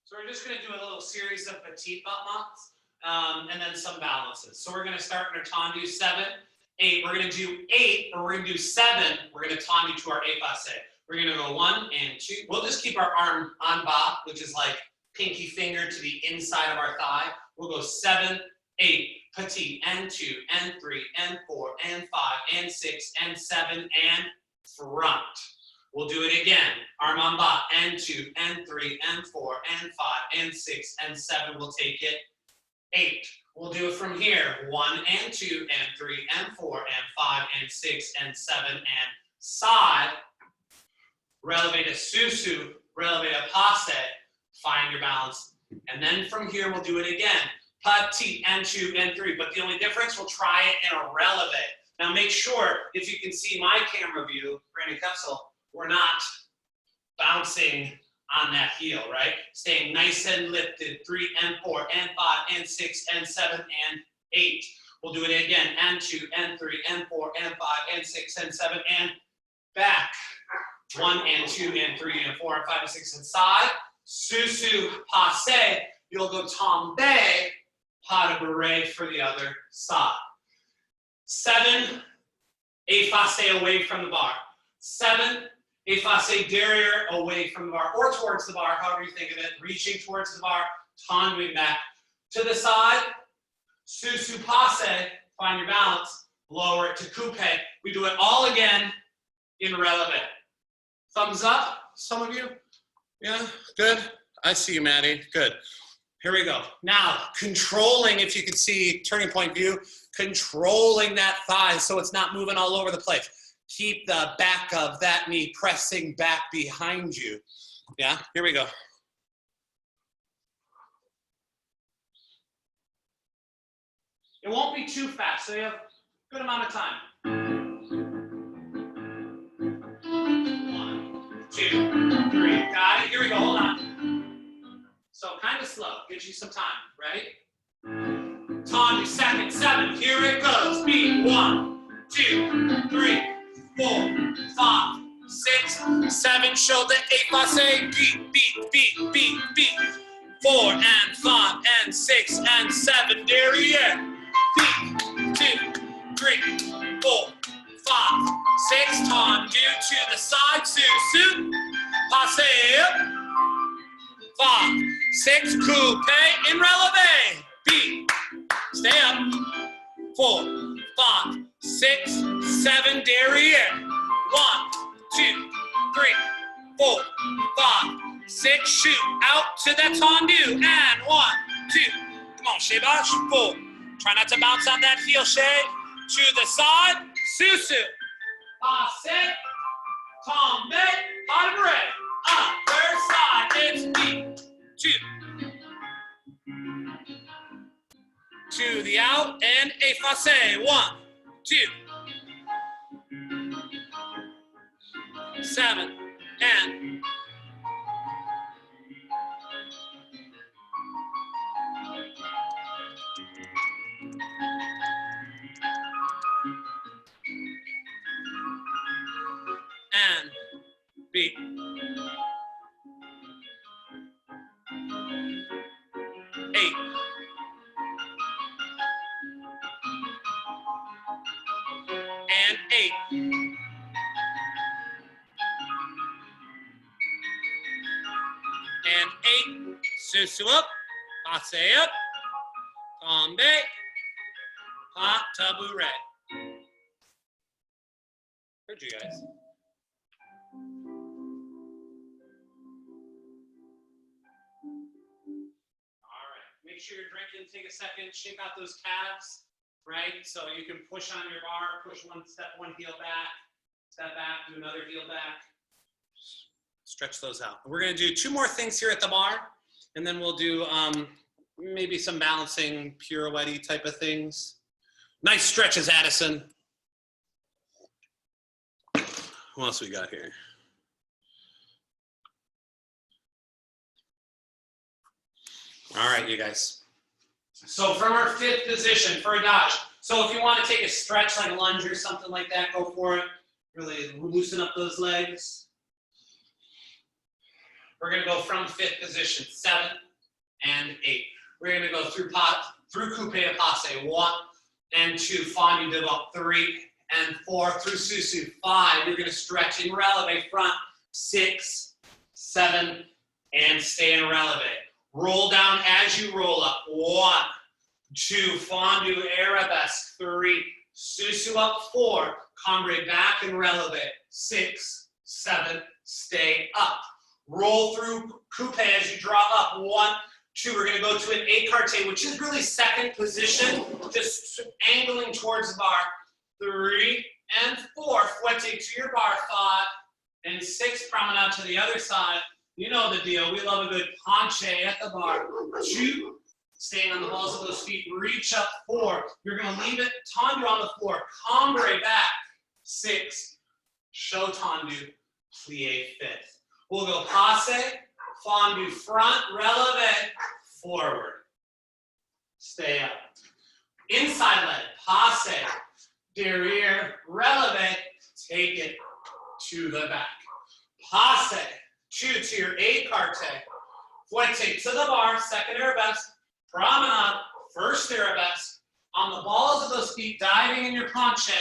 So we're just going to do a little series of petite battements and then some balances. So we're going to start in our tendu 7, 8. We're going to do 8, or we're going to do 7. We're going to tendu to our 8 passe. We're going to go 1 and 2. We'll just keep our arm en bas, which is like pinky finger to the inside of our thigh. We'll go 7, 8, petite, and 2, and 3, and 4, and 5, and 6, and 7, and front. We'll do it again. Arm en bas, and 2, and 3, and 4, and 5, and 6, and 7. We'll take it 8. We'll do it from here. 1 and 2, and 3, and 4, and 5, and 6, and 7, and side. Releve to susu, releve to passe. Find your balance. And then from here, we'll do it again. Petite, and 2, and 3. But the only difference, we'll try it in a releve. Now make sure, if you can see my camera view, Brandon Koepsell, we're not bouncing on that heel, right? Staying nice and lifted, 3 and 4 and 5 and 6 and 7 and 8. We'll do it again, and 2 and 3 and 4 and 5 and 6 and 7 and back. 1 and 2 and 3 and 4 and 5 and 6 and side. Susu, passe. You'll go tombe, pas de bourrée for the other side. 7, efface away from the bar. 7, efface derrière away from the bar or towards the bar, however you think of it, reaching towards the bar, tenduing back to the side. Susu passe, find your balance, lower it to coupe. We do it all again in releve. Thumbs up, some of you? Yeah, good. I see you, Maddie. Good. Here we go. Now, controlling, if you can see, turning point view, controlling that thigh so it's not moving all over the place. Keep the back of that knee pressing back behind you. Yeah, here we go. It won't be too fast, so you have a good amount of time. 1, 2, 3. Got it. Here we go. Hold on. So kind of slow. Gives you some time. Ready? Tendu, second, 7. Here it goes. Beat. 1, 2, 3, 4, 5, 6, 7. Shoulder, efface. Beat, beat, beat, beat, beat. 4 and 5 and 6 and 7. Derrière. Beat. 2, 3, 4, 5, 6. Tendu to the side. Susu. Passe up. 5, 6. Coupe in releve. Beat. Stay up. 4, 5, 6, 7. Derrière. 1, 2, 3, 4, 5, 6. Shoot out to that tendu. And 1, 2. Come on, Shebash. 4. Try not to bounce on that heel, Shay. To the side. Susu. Passe. Tombe. Pas de bourrée. Other side. It's beat. 2. To the out and efface. 1, 2. 7 and Beat. 8. And 8. And 8. Susu up. Passe up. Tombe. Pas tabouret. Heard you guys. All right. Make sure you're drinking. Take a second. Shake out those calves, right? So you can push on your bar. Push one step, one heel back. Step back. Do another heel back. Stretch those out. We're going to do 2 more things here at the bar, and then we'll do maybe some balancing, pirouette-y type of things. Nice stretches, Addison. Who else we got here? All right, you guys. So from our 5th position for a dodge. So if you want to take a stretch like a lunge or something like that, go for it. Really loosen up those legs. We're going to go from 5th position, 7 and 8. We're going to go through coupe to passe, 1 and 2, fondue de up, 3 and 4, through susu, 5. You're going to stretch in releve front, 6, 7, and stay in releve. Roll down as you roll up, 1, 2, fondue arabesque, 3, susu up, 4, cambre back and releve, 6, 7, stay up. Roll through coupe as you draw up, 1, 2. We're going to go to an écarté, which is really 2nd position, just angling towards the bar. 3 and 4, fouette to your bar, 5 and 6, promenade to the other side. You know the deal. We love a good penché at the bar. 2, staying on the balls of those feet, reach up, 4. You're going to leave it, tendu on the floor, cambre back, 6, show tendu, plie 5th. We'll go passe, fondue front, releve, forward. Stay up. Inside leg, passe, derriere, releve, take it to the back. Passe, 2 to your écarté. Fouette to the bar, 2nd arabesque. Promenade, 1st arabesque. On the balls of those feet, diving in your penché.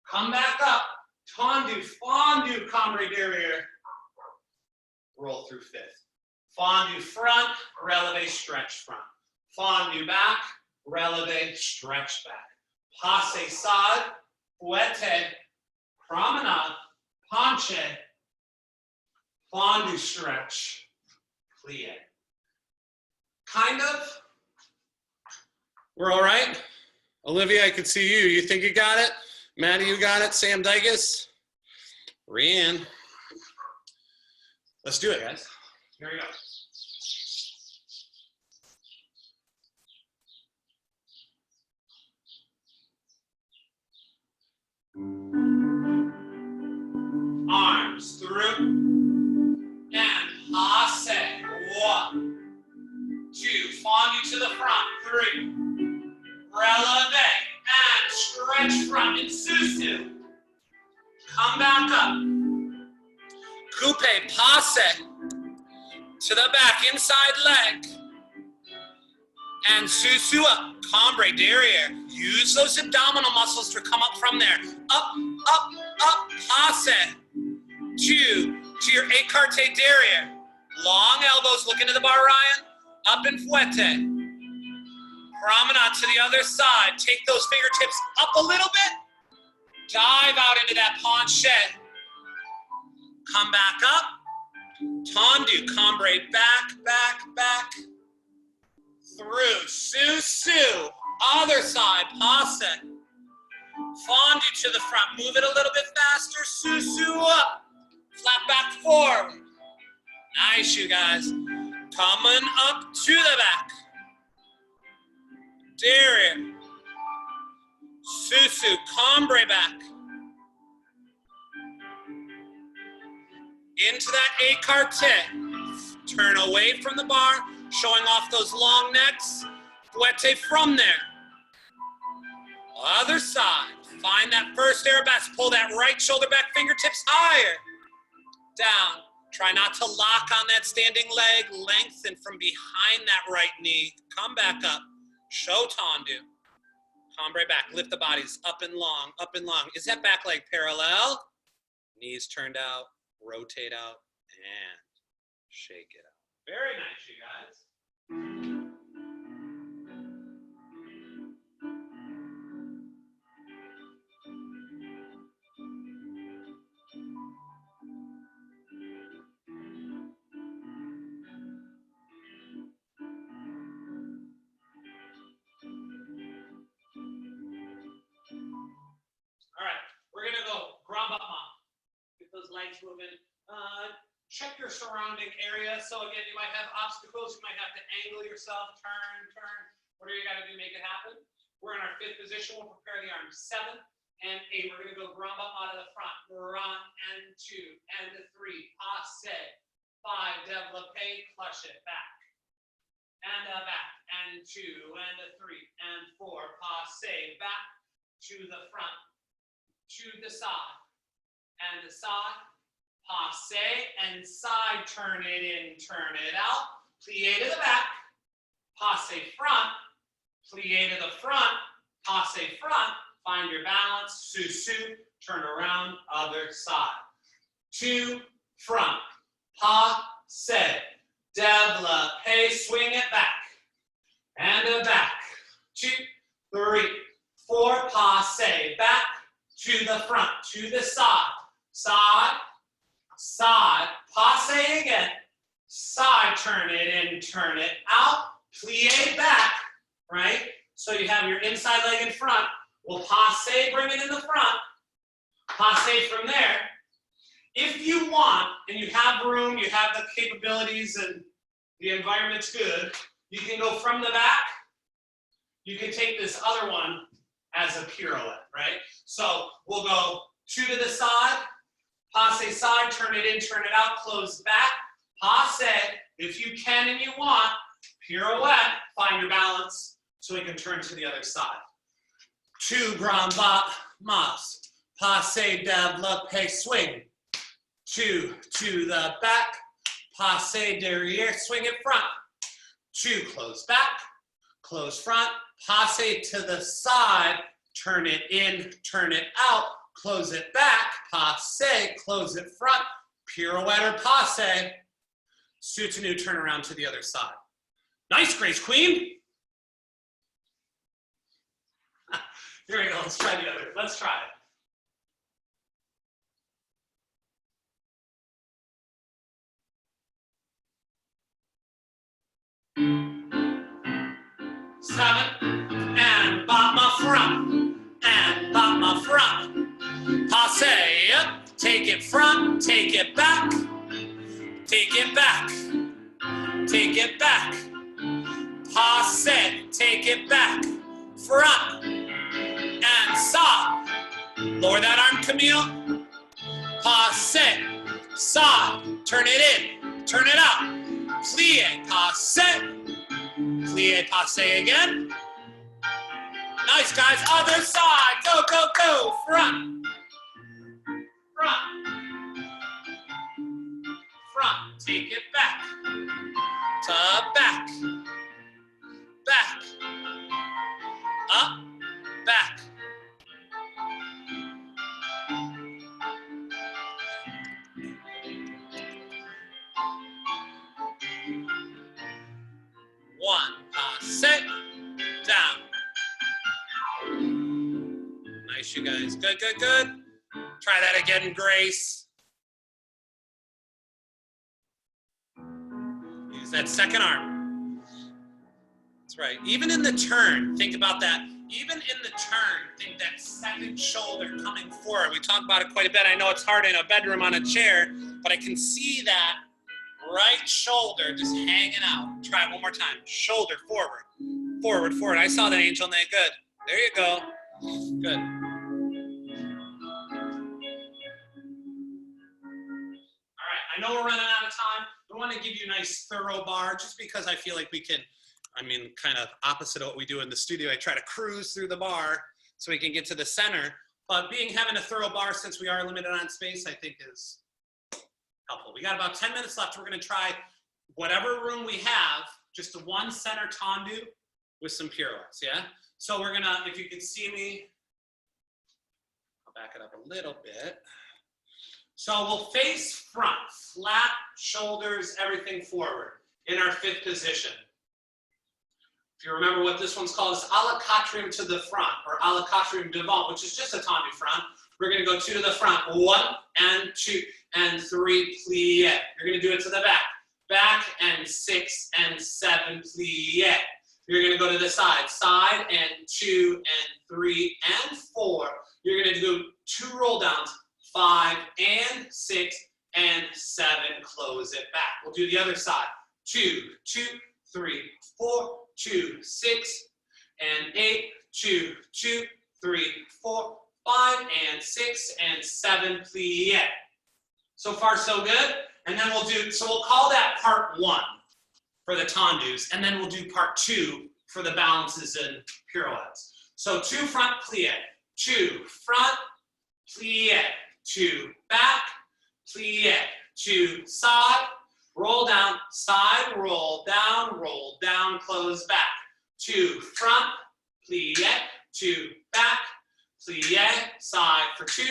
Come back up. Tendu, fondue, cambre derriere. Roll through 5th. Fondue front, releve, stretch front. Fondue back, releve, stretch back. Passe side, fouette, promenade, penché, fondue stretch, plie. Kind of. We're all right? Olivia, I can see you. You think you got it? Maddie, you got it? Sam Dygus? Rianne. Let's do it, guys. Here we go. Arms through and passe. 1, 2, fondue to the front. 3, releve and stretch front in susu. Come back up. Coupe, passe to the back, inside leg. And susu up, cambre derriere. Use those abdominal muscles to come up from there. Up, up, up, passe. 2 to your écarté derrière. Long elbows, look into the bar, Ryan. Up and fouette. Promenade to the other side. Take those fingertips up a little bit. Dive out into that penché. Come back up. Tendu, cambre, back, back, back. Through, susu. Other side, passe. Fondue to the front. Move it a little bit faster. Susu up. Flat back forward. Nice, you guys. Coming up to the back. Derriere. Susu, cambre back. Into that écarté. Turn away from the bar, showing off those long necks. Fouette from there. Other side. Find that 1st arabesque. Pull that right shoulder back, fingertips higher. down. Try not to lock on that standing leg. Lengthen from behind that right knee. Come back up. Show tendu. Cambre back. Lift the bodies up and long, up and long. Is that back leg parallel? Knees turned out. Rotate out and shake it out. Very nice, you guys. All right, we're gonna go gramba ma. Get those legs moving. Check your surrounding area. So again, you might have obstacles. You might have to angle yourself, turn. Whatever you gotta do, make it happen. We're in our 5th position. We'll prepare the arms. 7 and 8. We're gonna go gramba ma to the front. Run and 2 and 3. Passe. 5. Développé. Clutch it back. And back. And 2 and 3 and 4. Passe. Back to the front. To the side. And the side. Passe and side, turn it in, turn it out. Plie to the back, passe front, plie to the front, passe front. Find your balance, sous, turn around, other side. 2, front, passe, développé, swing it back. And back, 2, 3, 4, passe, back to the front, to the side, side, side, passe again, side, turn it in, turn it out, plie back, right? So you have your inside leg in front, we'll passe, bring it in the front, passe from there. If you want, and you have room, you have the capabilities and the environment's good, you can go from the back, you can take this other one as a pirouette, right? So we'll go 2 to the side, passe side, turn it in, turn it out, close back, passe, if you can and you want, pirouette, find your balance so we can turn to the other side. 2 grand mas, passe, développé, swing. 2 to the back, passe derrière, swing it front. 2, close back, close front, passe to the side, turn it in, turn it out, close it back, passe, close it front, pirouette or passe, soutenu, turn around to the other side. Nice, Grace Queen. Here we go, let's try the other, let's try it. Seven, and bop my front, and bop my front. Passe, take it front, take it back, take it back, take it back. Passe, take it back, front, and side. Lower that arm, Camille. Passe, side, turn it in, turn it out. Plie, passe, plie, passe again. Nice, guys. Other side. Go, go, go. Front. Front. Front. Take it back. To back. Back. Up. Back. One. Passe. Down. Nice, you guys. Good, good, good. Try that again, Grace. Use that second arm. That's right. Even in the turn, think about that. Even in the turn, think that second shoulder coming forward. We talk about it quite a bit. I know it's hard in a bedroom on a chair, but I can see that right shoulder just hanging out. Try it one more time. Shoulder forward, forward, forward. I saw that, Angel Nate. Good. There you go. Good. All right, I know we're running out of time. I want to give you a nice thorough bar just because I feel like we can, kind of opposite of what we do in the studio. I try to cruise through the bar so we can get to the center. But having a thorough bar, since we are limited on space, I think is helpful. We got about 10 minutes left. We're gonna try whatever room we have, just a one center tendu with some pirouettes, yeah? So we're gonna, if you can see me, I'll back it up a little bit. So we'll face front, flat shoulders, everything forward in our fifth position. If you remember what this one's called, is a la quatrième to the front, or a la quatrième devant, which is just a tendu front. We're gonna go 2 to the front, 1 and 2 and 3, plie. You're gonna do it to the back. Back and 6 and 7, plie. You're gonna go to the side, side and 2 and 3 and 4. You're gonna do 2 roll downs, 5 and 6 and 7, close it back. We'll do the other side, 2, 2, 3, 4, 2, 6 and 8, 2, 2, 3, 4, 5 and 6 and 7, plie. So far so good. And then we'll do, so we'll call that part 1 for the tendus, and then we'll do part 2 for the balances and pirouettes. So 2 front, plie, 2 front, plie, 2 back, plie, 2 side, roll down, side, roll down, close back. 2 front, plie, 2 back, plie, side for 2,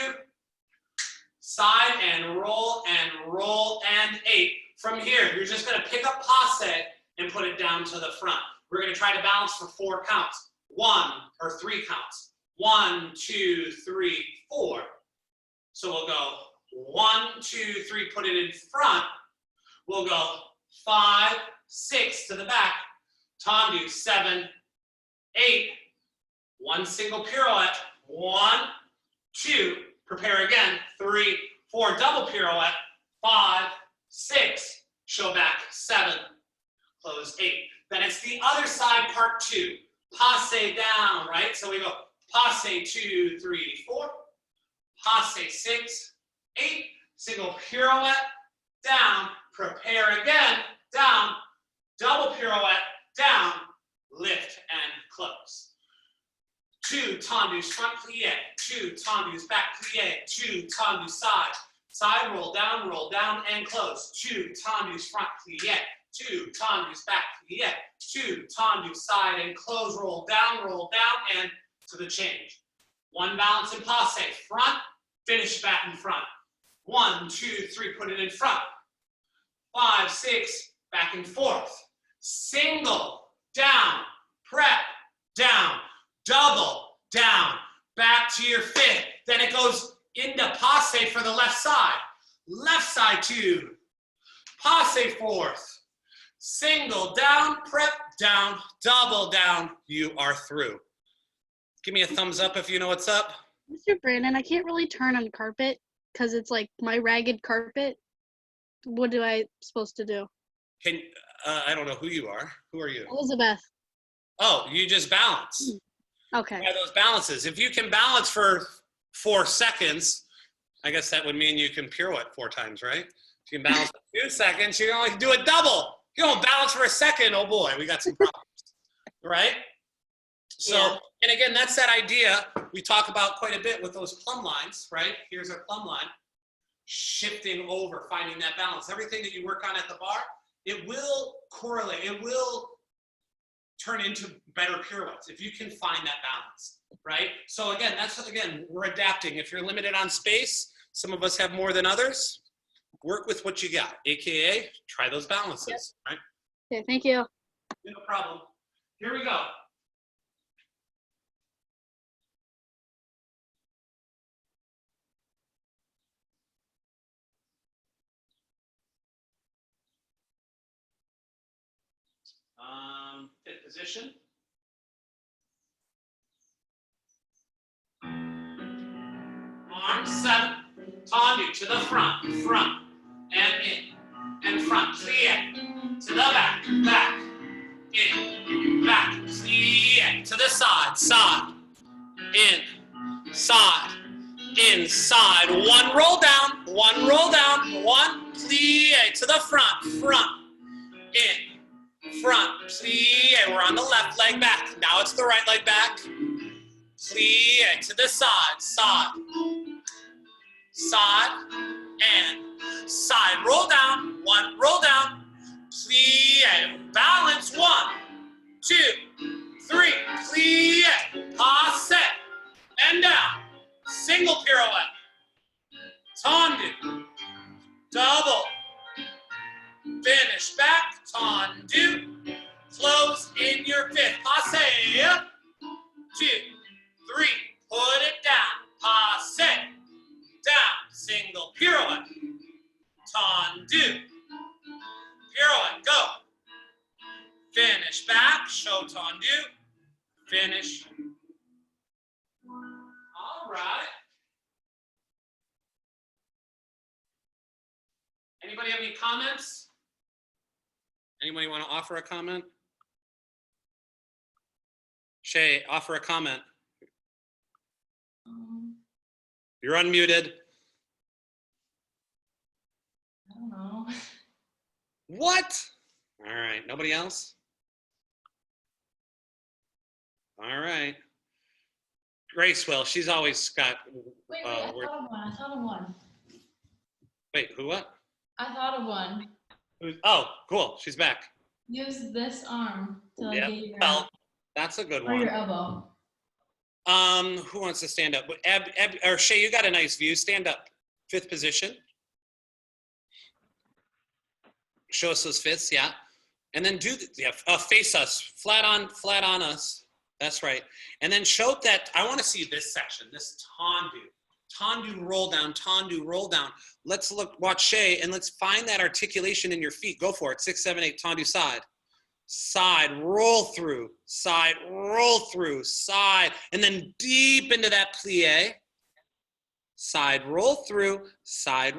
side and roll and 8. From here, you're just gonna pick up passe and put it down to the front. We're gonna try to balance for 4 counts. 3 counts. 1, 2, 3, 4. So we'll go 1, 2, 3, put it in front. We'll go 5, 6 to the back. Tendu, 7, 8. 1 single pirouette. 1, 2. Prepare again. 3, 4. Double pirouette. 5, 6. Show back. 7. Close 8. Then it's the other side, part 2. Passe down, right? So we go passe 2, 3, 4. Passe 6, 8. Single pirouette. Down. Prepare again. Down. Double pirouette. Down. Lift and close. 2 tendus front plie, 2 tendus back plie, 2 tendus side, side roll down and close, 2 tendus front plie, 2 tendus back plie, 2 tendus side and close, roll down and to the change. 1 balance in passe, front, finish back in front. 1, 2, 3, put it in front. 5, 6, back and forth. Single, down, prep, down. Double, down, back to your 5th. Then it goes into passe for the left side. Left side 2, passe 4th. Single, down, prep, down, double, down. You are through. Give me a thumbs up if you know what's up. Mr. Brandon, I can't really turn on carpet because it's like my ragged carpet. What do I supposed to do? I don't know who you are. Who are you? Elizabeth. Oh, you just balance. Okay. Try those balances. If you can balance for 4 seconds, I guess that would mean you can pirouette 4 times, right? If you can balance for 2 seconds, you can only do a double. You don't balance for a second, oh boy, we got some problems, right? So, Yeah. and again, that's that idea we talk about quite a bit with those plumb lines, right? Here's our plumb line. Shifting over, finding that balance. Everything that you work on at the bar, it will correlate, it will turn into better pirouettes if you can find that balance, right? So again, we're adapting. If you're limited on space, some of us have more than others, work with what you got, AKA try those balances, right? Okay, thank you. No problem. Here we go. Fifth position. Arm 7, tendu to the front, and in, and front, plie, to the back, in, back, plie, to the side, in, side, 1 roll down, 1, plie, to the front, in, front, plie, we're on the left leg back, now it's the right leg back, plie, to the side, and side roll down, 1, roll down, plie, balance, 1, 2, 3, plie, passe, and down, single pirouette, tendu, double, finish back, tendu, close in your 5th, passe, up, 2, 3, put it down, passe, down, single pirouette, tendu, pirouette, go, finish back, show tendu, finish. All right. Anybody have any comments? Anybody want to offer a comment? Shay, offer a comment. You're unmuted. I don't know. What? All right, nobody else? All right. Grace will, she's always got, Wait, I thought of one. wait, who what? I thought of one. Oh, cool, she's back. Use this arm to like Yep. get your Well, that's a good or your one. elbow. Who wants to stand up? Or Shay, you got a nice view, stand up. 5th position. Show us those fifths, yeah. And then face us, flat on us. That's right. And then show that, I want to see this section, this tendu. Tendu, roll down, tendu, roll down. Let's watch Shay, and let's find that articulation in your feet. Go for it, 6, 7, 8, tendu side. Side, roll through, side, and then deep into that plie. Side, roll through, side,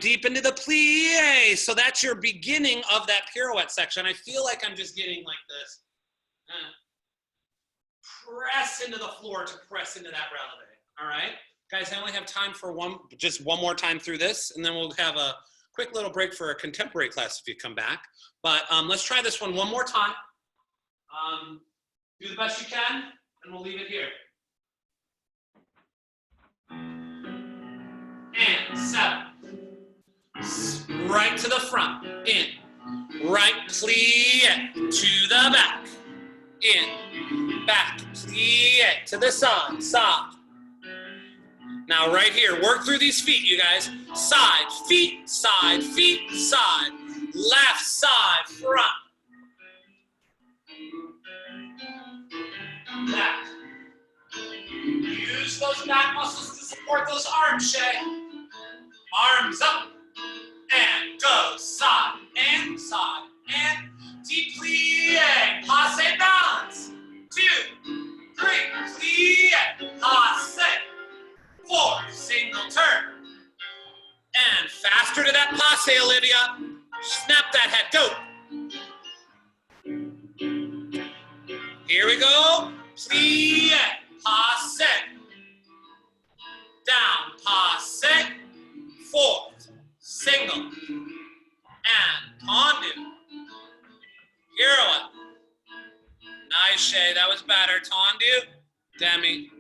deep into the plie. So that's your beginning of that pirouette section. I feel like I'm just getting like this. Press into the floor to press into that releve. All right, guys, I only have time for just one more time through this, and then we'll have a quick little break for a contemporary class if you come back. But let's try this one more time. Do the best you can, and we'll leave it here. And 7. Right to the front. In. Right, plie. To the back. In. Back. Plie. To the side. Side. Now right here, work through these feet, you guys. Side, feet, side, side. Left side, front. Back. Use those back muscles to support those arms, Shay. Arms up. And go. Side, and deep plie. Passe, balance. 2, 3, plie. Passe. 4, single turn. And faster to that passe, Olivia. Snap that head, go. Here we go. Plie, passe. Down, passe. 4th, single. And tendu. Pirouette. Nice, Shay, that was better. Tendu, Demi.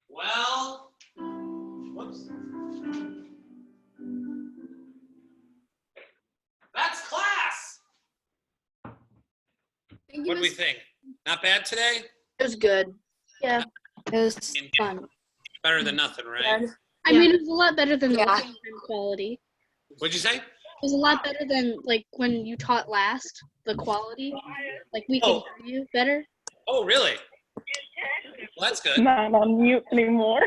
Well, whoops. That's class. What do we think? Not bad today? It was good. Yeah. It was fun. Better than nothing, right? I mean, it was a lot better than the Yeah. last time quality. What'd you say? It was a lot better than like when you taught last, the quality. Like we could hear you better. Oh, really? Well, that's good. Not on mute anymore.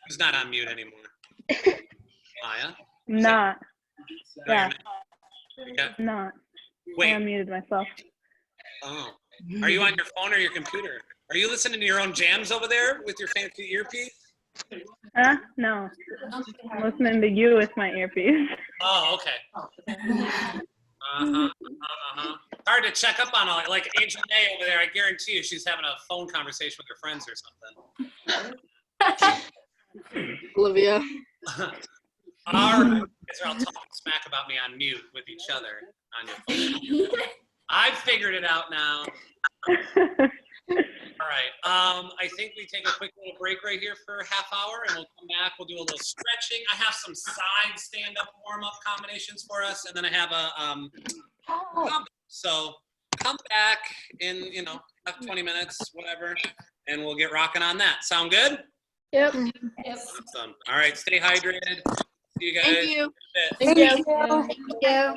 Who's not on mute anymore? Maya? Not. No, Yeah. you're not. Not. I Wait. unmuted myself. Oh. Are you on your phone or your computer? Are you listening to your own jams over there with your fancy earpiece? No. I'm listening to you with my earpiece. Oh, okay. Hard to check up on all like Angel May over there. I guarantee you she's having a phone conversation with her friends or something. Olivia. All right. You guys are all talking smack about me on mute with each other on your phone. I've figured it out now. All right. I think we take a quick little break right here for a half hour, and we'll come back. We'll do a little stretching. I have some side stand-up warm-up combinations for us, and then I have a so come back in have 20 minutes, whatever, and we'll get rocking on that. Sound good? Yep. Yep. Awesome. All right. Stay hydrated. See you guys. Thank you. Thank you. Thank you.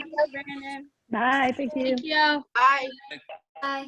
Bye. Thank you. Thank you. Bye. Bye.